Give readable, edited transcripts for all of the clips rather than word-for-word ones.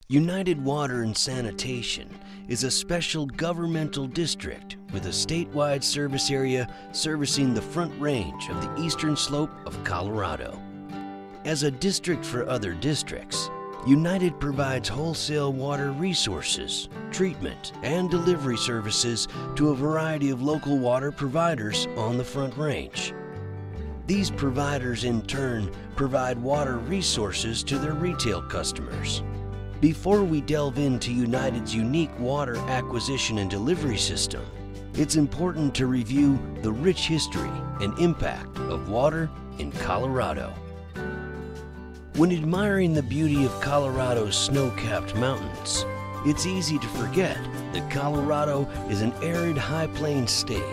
United Water and Sanitation is a special governmental district with a statewide service area servicing the Front Range of the eastern slope of Colorado. As a district for other districts, United provides wholesale water resources, treatment, and delivery services to a variety of local water providers on the Front Range. These providers in turn provide water resources to their retail customers. Before we delve into United's unique water acquisition and delivery system, it's important to review the rich history and impact of water in Colorado. When admiring the beauty of Colorado's snow-capped mountains, it's easy to forget that Colorado is an arid high plains state.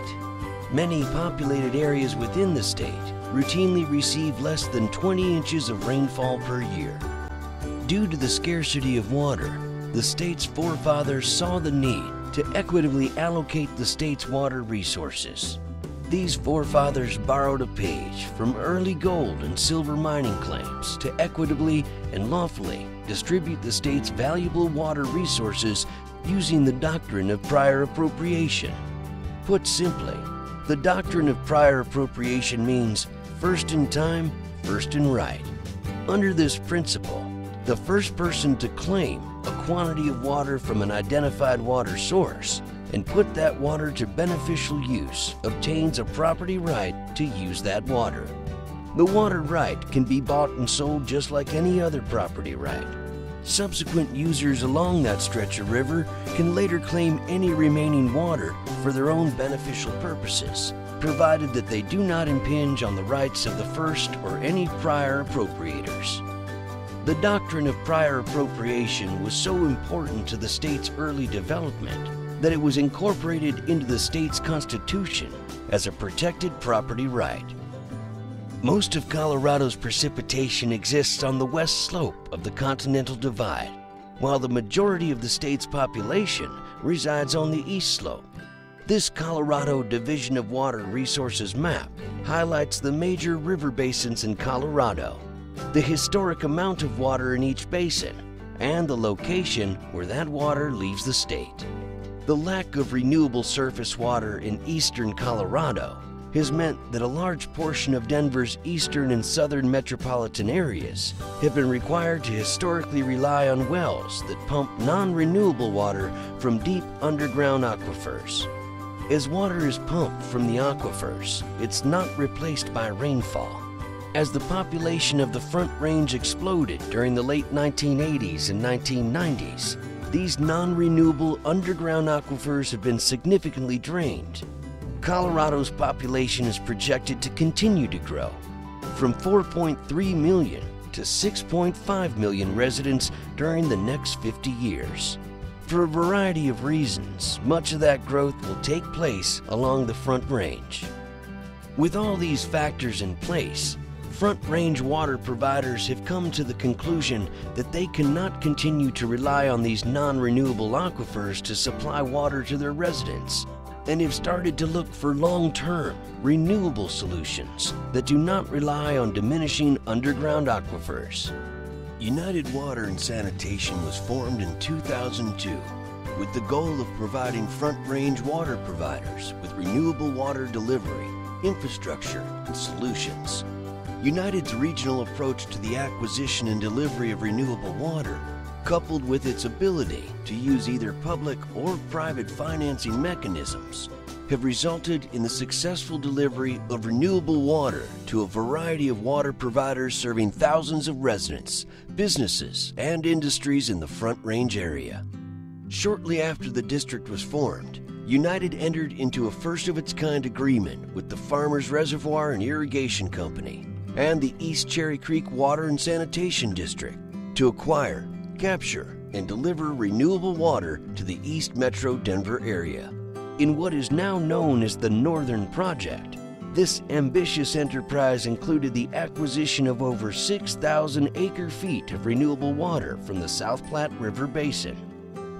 Many populated areas within the state routinely receive less than 20 inches of rainfall per year. Due to the scarcity of water, the state's forefathers saw the need to equitably allocate the state's water resources. These forefathers borrowed a page from early gold and silver mining claims to equitably and lawfully distribute the state's valuable water resources using the doctrine of prior appropriation. Put simply, the doctrine of prior appropriation means first in time, first in right. Under this principle, the first person to claim a quantity of water from an identified water source and put that water to beneficial use obtains a property right to use that water. The water right can be bought and sold just like any other property right. Subsequent users along that stretch of river can later claim any remaining water for their own beneficial purposes, provided that they do not impinge on the rights of the first or any prior appropriators. The doctrine of prior appropriation was so important to the state's early development that it was incorporated into the state's constitution as a protected property right. Most of Colorado's precipitation exists on the west slope of the Continental Divide, while the majority of the state's population resides on the east slope. This Colorado Division of Water Resources map highlights the major river basins in Colorado, the historic amount of water in each basin, and the location where that water leaves the state. The lack of renewable surface water in eastern Colorado has meant that a large portion of Denver's eastern and southern metropolitan areas have been required to historically rely on wells that pump non-renewable water from deep underground aquifers. As water is pumped from the aquifers, it's not replaced by rainfall. As the population of the Front Range exploded during the late 1980s and 1990s, these non-renewable underground aquifers have been significantly drained. Colorado's population is projected to continue to grow, from 4.3 million to 6.5 million residents during the next 50 years. For a variety of reasons, much of that growth will take place along the Front Range. With all these factors in place, Front Range water providers have come to the conclusion that they cannot continue to rely on these non-renewable aquifers to supply water to their residents, and have started to look for long-term, renewable solutions that do not rely on diminishing underground aquifers. United Water and Sanitation was formed in 2002 with the goal of providing Front Range water providers with renewable water delivery, infrastructure, and solutions. United's regional approach to the acquisition and delivery of renewable water, coupled with its ability to use either public or private financing mechanisms, have resulted in the successful delivery of renewable water to a variety of water providers serving thousands of residents, businesses, and industries in the Front Range area. Shortly after the district was formed, United entered into a first-of-its-kind agreement with the Farmers Reservoir and Irrigation Company and the East Cherry Creek Water and Sanitation District to acquire, capture, and deliver renewable water to the East Metro Denver area. In what is now known as the Northern Project, this ambitious enterprise included the acquisition of over 6,000 acre-feet of renewable water from the South Platte River Basin,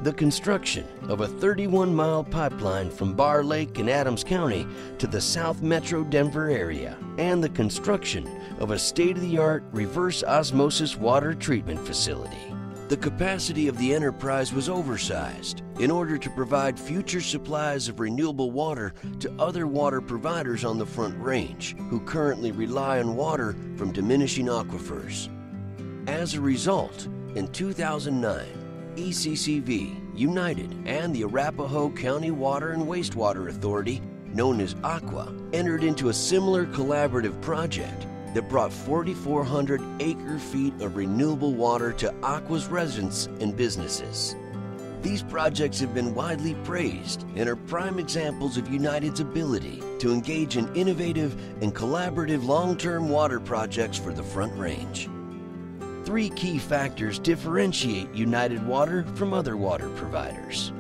the construction of a 31-mile pipeline from Bar Lake in Adams County to the South Metro Denver area, and the construction of a state-of-the-art reverse osmosis water treatment facility. the capacity of the enterprise was oversized in order to provide future supplies of renewable water to other water providers on the Front Range who currently rely on water from diminishing aquifers. As a result, in 2009, ECCV, United, and the Arapahoe County Water and Wastewater Authority, known as ACWA, entered into a similar collaborative project that brought 4,400 acre-feet of renewable water to ACWA's residents and businesses. These projects have been widely praised and are prime examples of United's ability to engage in innovative and collaborative long-term water projects for the Front Range. 3 key factors differentiate United Water from other water providers.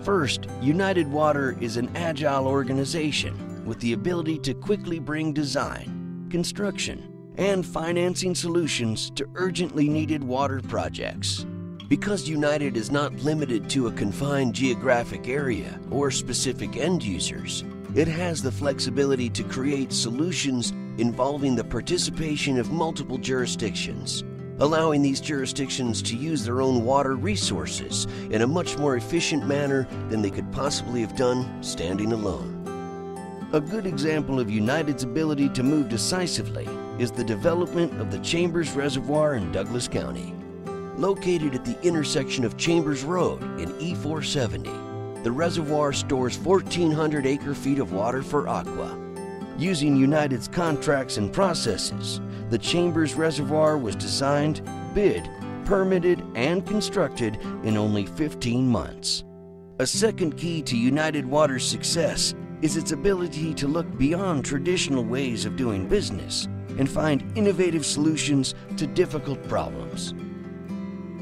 First, United Water is an agile organization with the ability to quickly bring design, construction, and financing solutions to urgently needed water projects. Because United is not limited to a confined geographic area or specific end users, it has the flexibility to create solutions involving the participation of multiple jurisdictions, allowing these jurisdictions to use their own water resources in a much more efficient manner than they could possibly have done standing alone. A good example of United's ability to move decisively is the development of the Chambers Reservoir in Douglas County. Located at the intersection of Chambers Road and E470, the reservoir stores 1,400 acre-feet of water for ACWA. Using United's contracts and processes, the Chambers Reservoir was designed, bid, permitted, and constructed in only 15 months. A second key to United Water's success is its ability to look beyond traditional ways of doing business and find innovative solutions to difficult problems.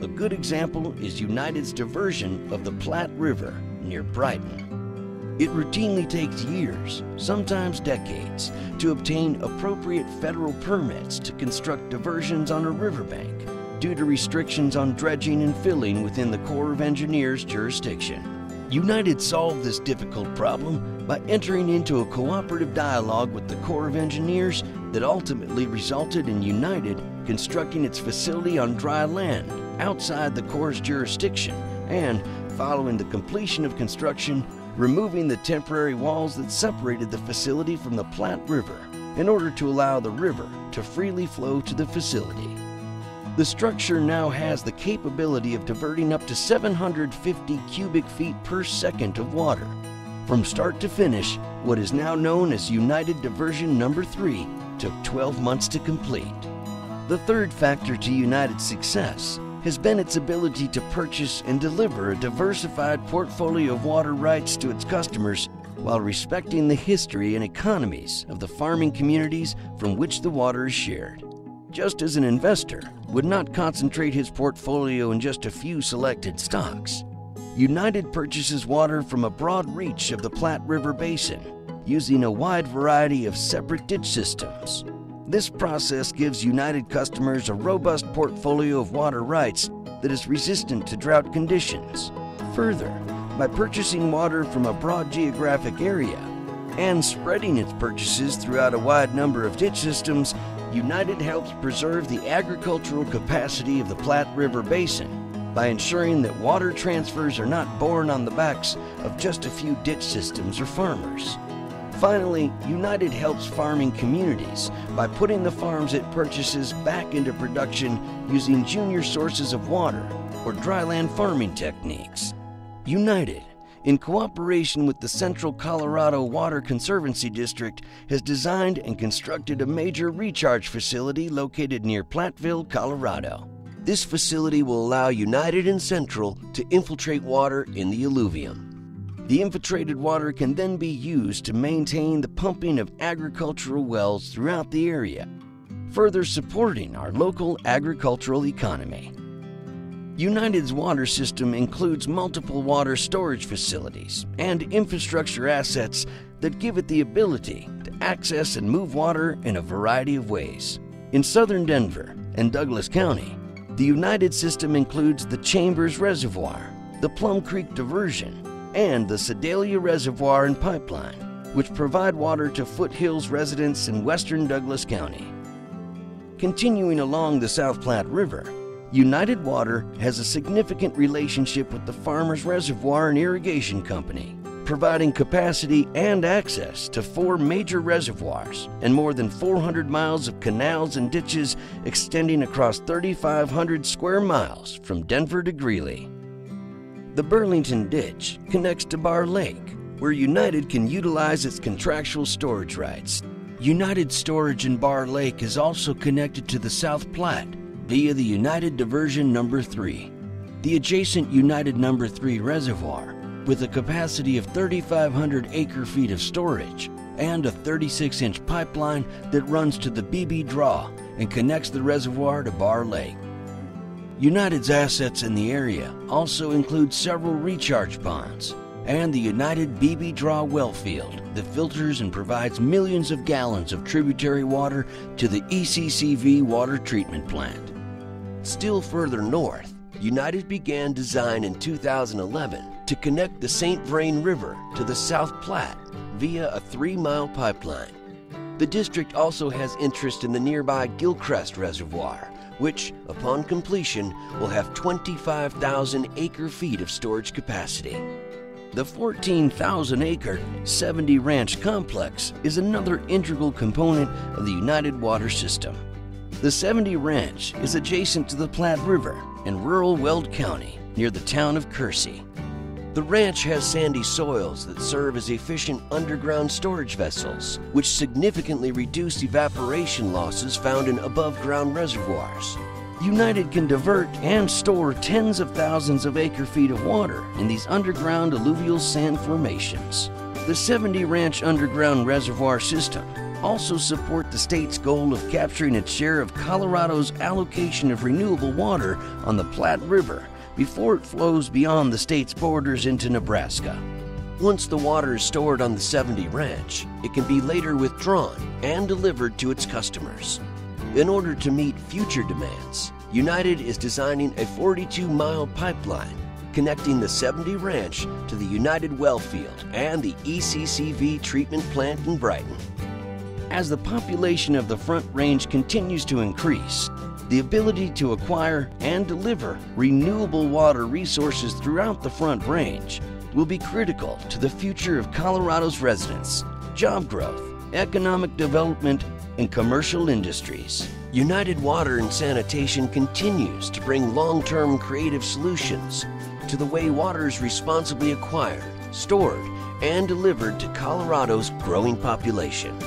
A good example is United's diversion of the Platte River near Brighton. It routinely takes years, sometimes decades, to obtain appropriate federal permits to construct diversions on a riverbank due to restrictions on dredging and filling within the Corps of Engineers jurisdiction. United solved this difficult problem by entering into a cooperative dialogue with the Corps of Engineers that ultimately resulted in United constructing its facility on dry land outside the Corps' jurisdiction and, following the completion of construction, removing the temporary walls that separated the facility from the Platte River in order to allow the river to freely flow to the facility. The structure now has the capability of diverting up to 750 cubic feet per second of water. From start to finish, what is now known as United Diversion Number 3 took 12 months to complete. The third factor to United's success has been its ability to purchase and deliver a diversified portfolio of water rights to its customers while respecting the history and economies of the farming communities from which the water is shared. Just as an investor would not concentrate his portfolio in just a few selected stocks, United purchases water from a broad reach of the Platte River Basin using a wide variety of separate ditch systems. This process gives United customers a robust portfolio of water rights that is resistant to drought conditions. Further, by purchasing water from a broad geographic area and spreading its purchases throughout a wide number of ditch systems, United helps preserve the agricultural capacity of the Platte River Basin by ensuring that water transfers are not borne on the backs of just a few ditch systems or farmers. Finally, United helps farming communities by putting the farms it purchases back into production using junior sources of water or dryland farming techniques. United, in cooperation with the Central Colorado Water Conservancy District, has designed and constructed a major recharge facility located near Platteville, Colorado. This facility will allow United and Central to infiltrate water in the alluvium. The infiltrated water can then be used to maintain the pumping of agricultural wells throughout the area, further supporting our local agricultural economy. United's water system includes multiple water storage facilities and infrastructure assets that give it the ability to access and move water in a variety of ways. In southern Denver and Douglas County, the United system includes the Chambers Reservoir, the Plum Creek Diversion, and the Sedalia Reservoir and Pipeline, which provide water to Foothills residents in western Douglas County. Continuing along the South Platte River, United Water has a significant relationship with the Farmers Reservoir and Irrigation Company, providing capacity and access to 4 major reservoirs and more than 400 miles of canals and ditches extending across 3,500 square miles from Denver to Greeley. The Burlington Ditch connects to Bar Lake, where United can utilize its contractual storage rights. United storage in Bar Lake is also connected to the South Platte via the United Diversion No. 3. The adjacent United No. 3 reservoir, with a capacity of 3,500 acre-feet of storage and a 36-inch pipeline that runs to the BB Draw and connects the reservoir to Bar Lake. United's assets in the area also include several recharge ponds and the United BB Draw well field that filters and provides millions of gallons of tributary water to the ECCV water treatment plant. Still further north, United began design in 2011 to connect the St. Vrain River to the South Platte via a 3-mile pipeline. The district also has interest in the nearby Gilcrest Reservoir, which, upon completion, will have 25,000 acre-feet of storage capacity. The 14,000-acre 70 Ranch complex is another integral component of the United Water system. The 70 Ranch is adjacent to the Platte River in rural Weld County near the town of Kersey. The ranch has sandy soils that serve as efficient underground storage vessels, which significantly reduce evaporation losses found in above-ground reservoirs. United can divert and store tens of thousands of acre-feet of water in these underground alluvial sand formations. The 70 Ranch underground reservoir system also support the state's goal of capturing its share of Colorado's allocation of renewable water on the Platte River before it flows beyond the state's borders into Nebraska. Once the water is stored on the 70 Ranch, it can be later withdrawn and delivered to its customers. In order to meet future demands, United is designing a 42-mile pipeline connecting the 70 Ranch to the United well field and the ECCV treatment plant in Brighton. As the population of the Front Range continues to increase, the ability to acquire and deliver renewable water resources throughout the Front Range will be critical to the future of Colorado's residents, job growth, economic development, and commercial industries. United Water and Sanitation continues to bring long-term creative solutions to the way water is responsibly acquired, stored, and delivered to Colorado's growing population.